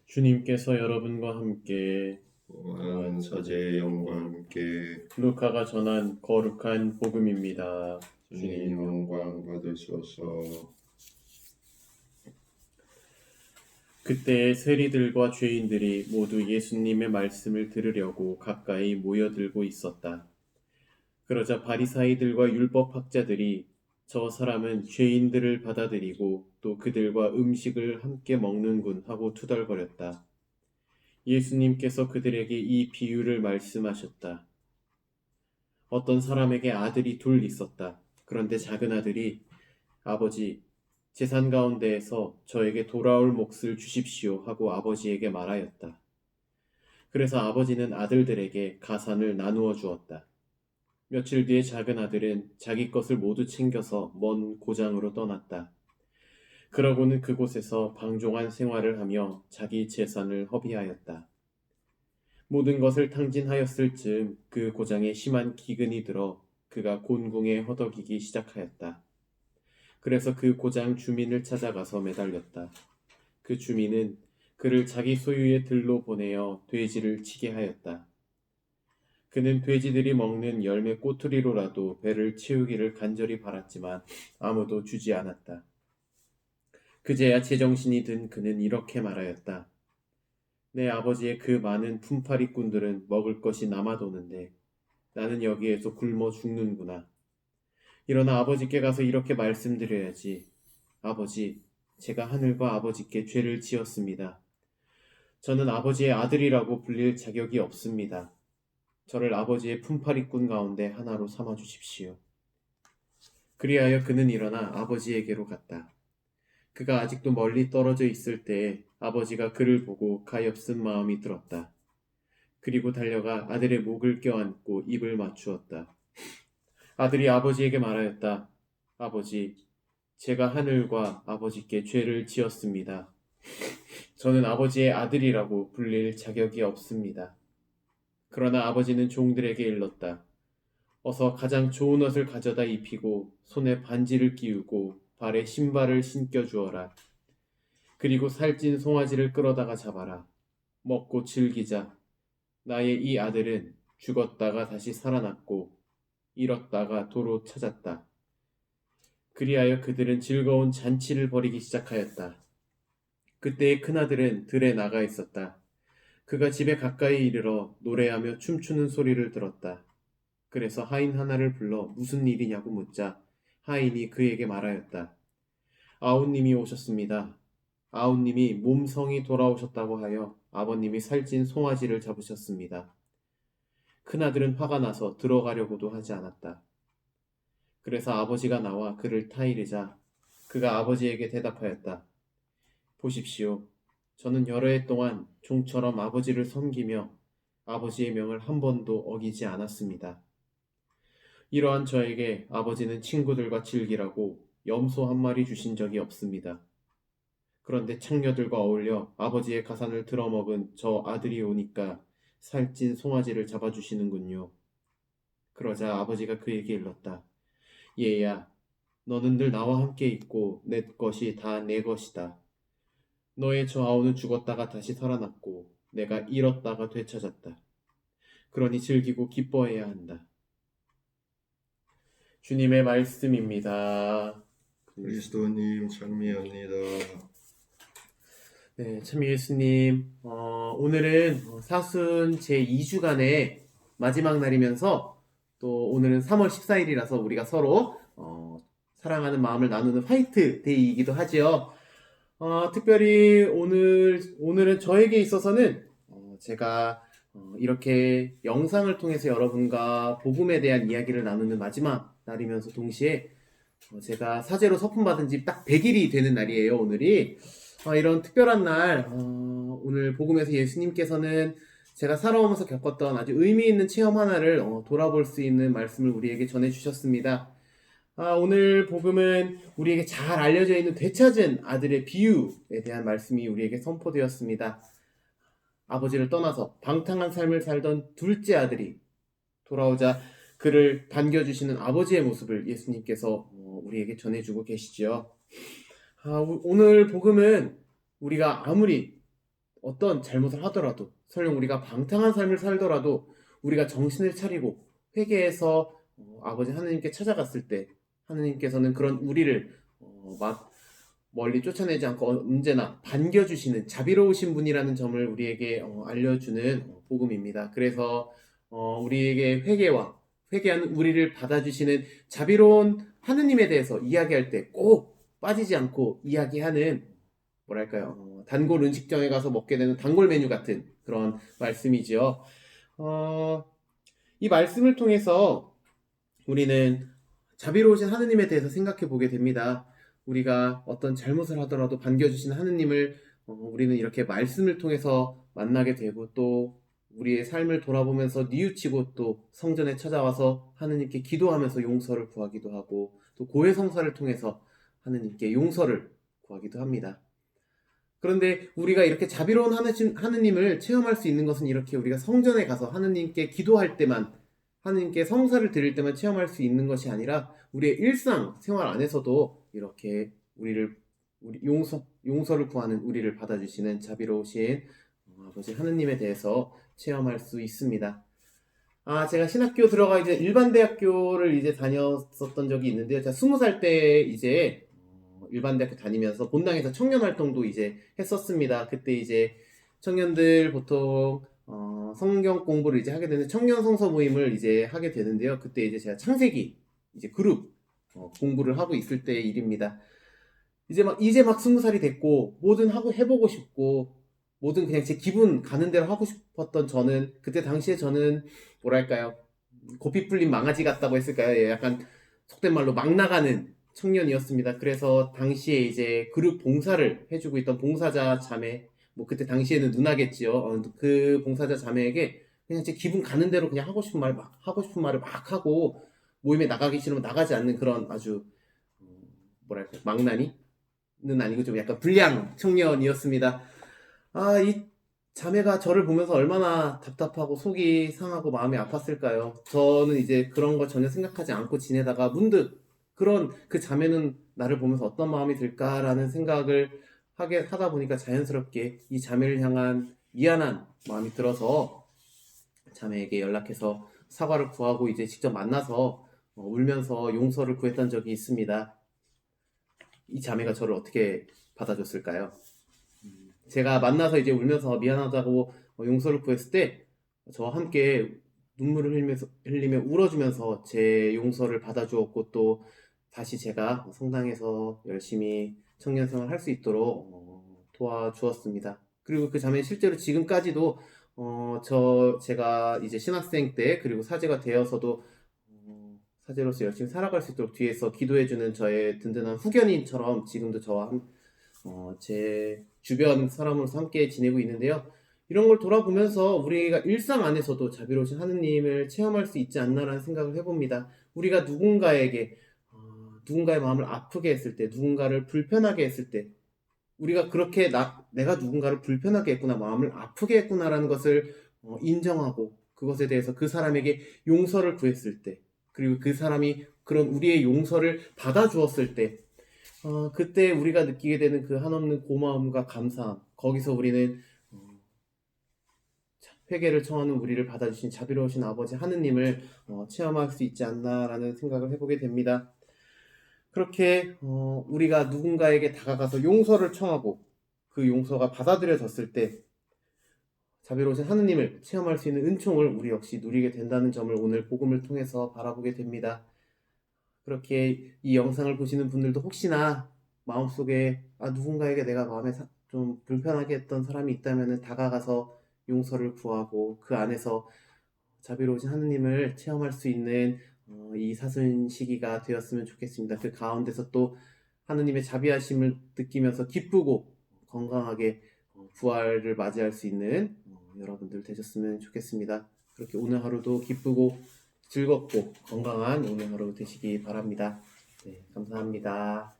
주님께서 여러분과 함께 또한 사제의 영과 함께 루카가 전한 거룩한 복음입니다. 주님 영광 받으소서. 그때의 세리들과 죄인들이 모두 예수님의 말씀을 들으려고 가까이 모여들고 있었다. 그러자 바리사이들과 율법학자들이 저 사람은 죄인들을 받아들이고 또 그들과 음식을 함께 먹는군 하고 투덜거렸다. 예수님께서 그들에게 이 비유를 말씀하셨다. 어떤 사람에게 아들이 둘 있었다. 그런데 작은 아들이 아버지, 재산 가운데에서 저에게 돌아올 몫을 주십시오 하고 아버지에게 말하였다. 그래서 아버지는 아들들에게 가산을 나누어 주었다. 며칠 뒤에 작은 아들은 자기 것을 모두 챙겨서 먼 고장으로 떠났다. 그러고는 그곳에서 방종한 생활을 하며 자기 재산을 허비하였다. 모든 것을 탕진하였을 즈음 그 고장에 심한 기근이 들어 그가 곤궁에 허덕이기 시작하였다. 그래서 그 고장 주민을 찾아가서 매달렸다. 그 주민은 그를 자기 소유의 들로 보내어 돼지를 치게 하였다. 그는 돼지들이 먹는 열매 꼬투리로라도 배를 채우기를 간절히 바랐지만 아무도 주지 않았다. 그제야 제정신이 든 그는 이렇게 말하였다. 내 아버지의 그 많은 품팔이꾼들은 먹을 것이 남아도는데 나는 여기에서 굶어 죽는구나. 일어나 아버지께 가서 이렇게 말씀드려야지. 아버지, 제가 하늘과 아버지께 죄를 지었습니다. 저는 아버지의 아들이라고 불릴 자격이 없습니다. 저를 아버지의 품팔이꾼 가운데 하나로 삼아 주십시오. 그리하여 그는 일어나 아버지에게로 갔다. 그가 아직도 멀리 떨어져 있을 때에 아버지가 그를 보고 가엾은 마음이 들었다. 그리고 달려가 아들의 목을 껴안고 입을 맞추었다. 아들이 아버지에게 말하였다. 아버지, 제가 하늘과 아버지께 죄를 지었습니다. 저는 아버지의 아들이라고 불릴 자격이 없습니다. 그러나 아버지는 종들에게 일렀다. 어서 가장 좋은 옷을 가져다 입히고 손에 반지를 끼우고 발에 신발을 신겨 주어라. 그리고 살찐 송아지를 끌어다가 잡아라. 먹고 즐기자. 나의 이 아들은 죽었다가 다시 살아났고 잃었다가 도로 찾았다. 그리하여 그들은 즐거운 잔치를 벌이기 시작하였다. 그때의 큰아들은 들에 나가 있었다. 그가 집에 가까이 이르러 노래하며 춤추는 소리를 들었다. 그래서 하인 하나를 불러 무슨 일이냐고 묻자 하인이 그에게 말하였다. 아우님이 오셨습니다. 아우님이 몸성이 돌아오셨다고 하여 아버님이 살찐 송아지를 잡으셨습니다. 큰아들은 화가 나서 들어가려고도 하지 않았다. 그래서 아버지가 나와 그를 타이르자 그가 아버지에게 대답하였다. 보십시오. 저는 여러 해 동안 종처럼 아버지를 섬기며 아버지의 명을 한 번도 어기지 않았습니다. 이러한 저에게 아버지는 친구들과 즐기라고 염소 한 마리 주신 적이 없습니다. 그런데 창녀들과 어울려 아버지의 가산을 들어먹은 저 아들이 오니까 살찐 송아지를 잡아주시는군요. 그러자 아버지가 그에게 일렀다. 얘야, 너는 늘 나와 함께 있고 내 것이 다 내 것이다. 너의 저 아우는 죽었다가 다시 살아났고 내가 잃었다가 되찾았다. 그러니 즐기고 기뻐해야 한다. 주님의 말씀입니다. 그리스도님 찬미합니다. 네, 참 예수님, 오늘은 사순 제2주간의 마지막 날이면서 또 오늘은 3월 14일이라서 우리가 서로 사랑하는 마음을 나누는 화이트 데이이기도 하죠. 특별히 오늘은 저에게 있어서는 제가 이렇게 영상을 통해서 여러분과 복음에 대한 이야기를 나누는 마지막 날이면서 동시에 제가 사제로 서품 받은 지 딱 100일이 되는 날이에요, 오늘이. 이런 특별한 날, 오늘 복음에서 예수님께서는 제가 살아오면서 겪었던 아주 의미 있는 체험 하나를 돌아볼 수 있는 말씀을 우리에게 전해주셨습니다. 오늘 복음은 우리에게 잘 알려져 있는 되찾은 아들의 비유에 대한 말씀이 우리에게 선포되었습니다. 아버지를 떠나서 방탕한 삶을 살던 둘째 아들이 돌아오자 그를 반겨주시는 아버지의 모습을 예수님께서 우리에게 전해주고 계시죠. 오늘 복음은 우리가 아무리 어떤 잘못을 하더라도, 설령 우리가 방탕한 삶을 살더라도 우리가 정신을 차리고 회개해서 아버지 하느님께 찾아갔을 때 하느님께서는 그런 우리를 막 멀리 쫓아내지 않고 언제나 반겨주시는 자비로우신 분이라는 점을 우리에게 알려주는 복음입니다. 그래서 우리에게 회개하는 우리를 받아주시는 자비로운 하느님에 대해서 이야기할 때 꼭 빠지지 않고 이야기하는, 뭐랄까요, 단골 음식점에 가서 먹게 되는 단골 메뉴 같은 그런 말씀이지요. 이 말씀을 통해서 우리는 자비로우신 하느님에 대해서 생각해 보게 됩니다. 우리가 어떤 잘못을 하더라도 반겨주신 하느님을 우리는 이렇게 말씀을 통해서 만나게 되고, 또 우리의 삶을 돌아보면서 뉘우치고 또 성전에 찾아와서 하느님께 기도하면서 용서를 구하기도 하고, 또 고해성사를 통해서 하느님께 용서를 구하기도 합니다. 그런데 우리가 이렇게 자비로운 하느님을 체험할 수 있는 것은 이렇게 우리가 성전에 가서 하느님께 기도할 때만, 하느님께 성사를 드릴 때만 체험할 수 있는 것이 아니라 우리의 일상 생활 안에서도 이렇게 우리 용서를 구하는 우리를 받아주시는 자비로우신 아버지 하느님에 대해서 체험할 수 있습니다. 제가 신학교 들어가 이제 일반 대학교를 이제 다녔었던 적이 있는데요. 제가 20살 때 이제 일반 대학교 다니면서 본당에서 청년 활동도 이제 했었습니다. 그때 이제 청년들 보통 성경 공부를 이제 하게 되는 청년 성서 모임을 이제 하게 되는데요. 그때 이제 제가 창세기 이제 그룹 공부를 하고 있을 때의 일입니다. 이제 막 20살이 됐고 뭐든 하고 해보고 싶고 뭐든 그냥 제 기분 가는 대로 하고 싶었던 저는, 그때 당시에 저는 뭐랄까요, 고삐 풀린 망아지 같다고 했을까요? 예, 약간 속된 말로 막 나가는 청년이었습니다. 그래서 당시에 이제 그룹 봉사를 해주고 있던 봉사자 자매, 뭐 그때 당시에는 누나겠지요. 그 봉사자 자매에게 그냥 제 기분 가는 대로 그냥 하고 싶은 말을 막 하고, 모임에 나가기 싫으면 나가지 않는 그런 아주 뭐랄까, 망나니는 아니고 좀 약간 불량 청년이었습니다. 이 자매가 저를 보면서 얼마나 답답하고 속이 상하고 마음이 아팠을까요? 저는 이제 그런 거 전혀 생각하지 않고 지내다가 문득 그 자매는 나를 보면서 어떤 마음이 들까라는 생각을 하다 보니까 자연스럽게 이 자매를 향한 미안한 마음이 들어서 자매에게 연락해서 사과를 구하고 이제 직접 만나서 울면서 용서를 구했던 적이 있습니다. 이 자매가 저를 어떻게 받아줬을까요? 제가 만나서 이제 울면서 미안하다고 용서를 구했을 때 저와 함께 눈물을 흘리며 울어주면서 제 용서를 받아주었고, 또 다시 제가 성당에서 열심히 청년 생활 할 수 있도록 도와주었습니다. 그리고 그 자매는 실제로 지금까지도 제가 이제 신학생 때 그리고 사제가 되어서도 사제로서 열심히 살아갈 수 있도록 뒤에서 기도해주는 저의 든든한 후견인처럼 지금도 저와 제 주변 사람으로서 함께 지내고 있는데요. 이런 걸 돌아보면서 우리가 일상 안에서도 자비로우신 하느님을 체험할 수 있지 않나라는 생각을 해봅니다. 우리가 누군가의 마음을 아프게 했을 때, 누군가를 불편하게 했을 때, 우리가 그렇게 내가 누군가를 불편하게 했구나, 마음을 아프게 했구나라는 것을 인정하고 그것에 대해서 그 사람에게 용서를 구했을 때, 그리고 그 사람이 그런 우리의 용서를 받아주었을 때, 그때 우리가 느끼게 되는 그 한없는 고마움과 감사함, 거기서 우리는 회개를 청하는 우리를 받아주신 자비로우신 아버지 하느님을 체험할 수 있지 않나라는 생각을 해보게 됩니다. 그렇게 우리가 누군가에게 다가가서 용서를 청하고 그 용서가 받아들여졌을 때 자비로우신 하느님을 체험할 수 있는 은총을 우리 역시 누리게 된다는 점을 오늘 복음을 통해서 바라보게 됩니다. 그렇게 이 영상을 보시는 분들도 혹시나 마음속에 누군가에게 내가 마음에 좀 불편하게 했던 사람이 있다면 다가가서 용서를 구하고 그 안에서 자비로우신 하느님을 체험할 수 있는 이 사순 시기가 되었으면 좋겠습니다. 그 가운데서 또 하느님의 자비하심을 느끼면서 기쁘고 건강하게 부활을 맞이할 수 있는 여러분들 되셨으면 좋겠습니다. 그렇게 오늘 하루도 기쁘고 즐겁고 건강한 오늘 하루 되시기 바랍니다. 네, 감사합니다.